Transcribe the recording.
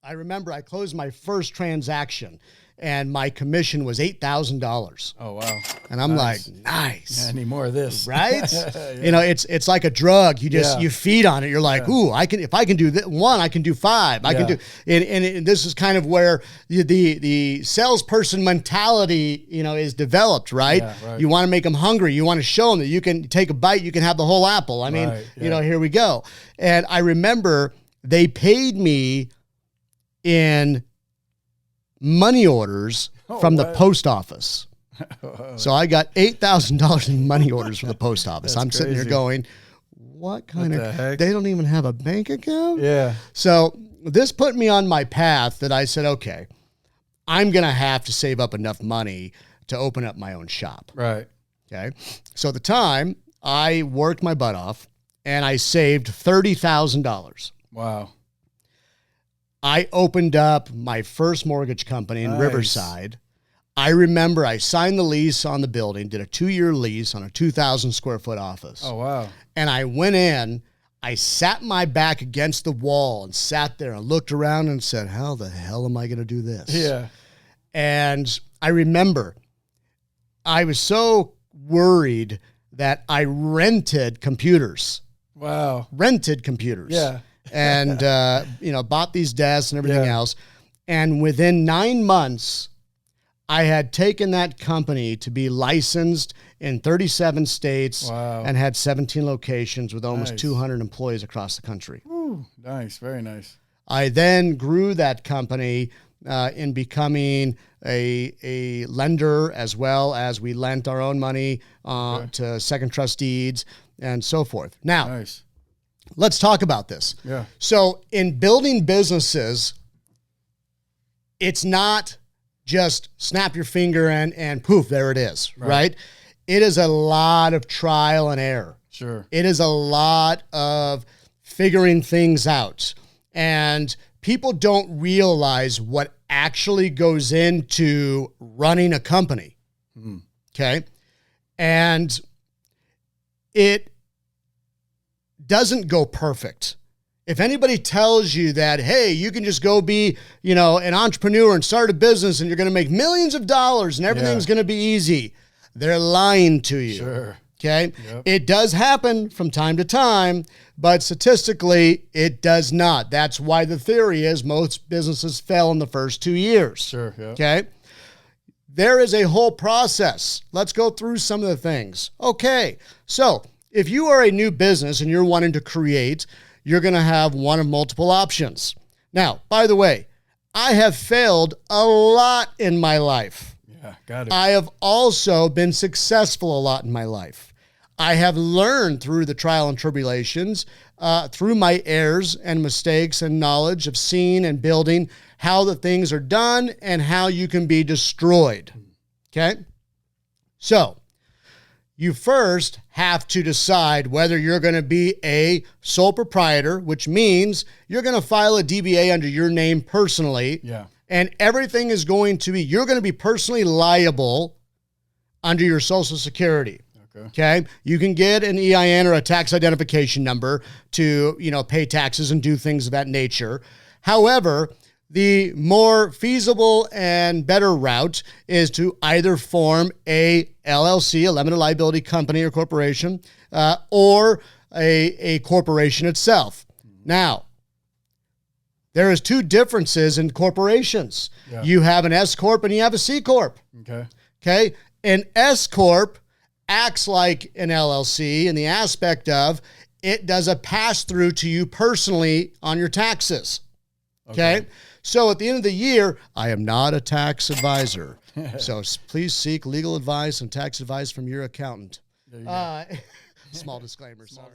I remember I closed my first transaction and my commission was $8,000. Oh, wow. And I'm like, nice. Yeah, I need more of this. Right? Yeah. You know, it's like a drug. You just, you feed on it. You're like, ooh, if I can do one, I can do five. I can do, and this is kind of where the salesperson mentality, you know, is developed, right? Yeah, right. You want to make them hungry. You want to show them that you can take a bite, you can have the whole apple. I mean, you know, here we go. And I remember they paid me in money orders from the post office. So I got $8,000 in money orders from the post office. I'm sitting here going, what kind of heck? They don't even have a bank account? Yeah. So this put me on my path that I said, okay, I'm going to have to save up enough money to open up my own shop. Right. Okay. So at the time, I worked my butt off and I saved $30,000. Wow. I opened up my first mortgage company in Riverside. I remember I signed the lease on the building, did a 2-year lease on a 2,000 square foot office. Oh, wow. And I went in, I sat my back against the wall and sat there and looked around and said, how the hell am I going to do this? Yeah. And I remember I was so worried that I rented computers. Wow. Rented computers. Yeah. And, you know, bought these desks and everything else. And within 9 months, I had taken that company to be licensed in 37 states and had 17 locations with almost 200 employees across the country. Ooh, nice. Very nice. I then grew that company in becoming a lender, as well as we lent our own money to second trust deeds and so forth. Now, let's talk about this. Yeah. So in building businesses, it's not just snap your finger and poof, there it is, right? It is a lot of trial and error. Sure. It is a lot of figuring things out. And people don't realize what actually goes into running a company. Okay. And it doesn't go perfect. If anybody tells you that, hey, you can just go be, you know, an entrepreneur and start a business and you're going to make millions of dollars and everything's going to be easy, they're lying to you. Sure. Okay. It does happen from time to time, but statistically it does not. That's why the theory is most businesses fail in the first 2 years. Sure. Yeah. Okay. There is a whole process. Let's go through some of the things. Okay. So if you are a new business and you're wanting to create, you're going to have one of multiple options. Now, by the way, I have failed a lot in my life. Yeah, got it. I have also been successful a lot in my life. I have learned through the trial and tribulations, through my errors and mistakes and knowledge of seeing and building how the things are done and how you can be destroyed. Okay? So, you first have to decide whether you're going to be a sole proprietor, which means you're going to file a DBA under your name personally. Yeah. And everything is going to be, you're going to be personally liable under your Social Security. Okay. You can get an EIN or a tax identification number to, you know, pay taxes and do things of that nature. However, the more feasible and better route is to either form a LLC, a limited liability company or corporation, or a corporation itself. Now, there is two differences in corporations. Yeah. You have an S Corp and you have a C Corp. Okay. Okay. An S Corp acts like an LLC in the aspect of it does a pass through to you personally on your taxes. Okay. So at the end of the year, I am not a tax advisor. So please seek legal advice and tax advice from your accounnt. Small disclaimer, sorry.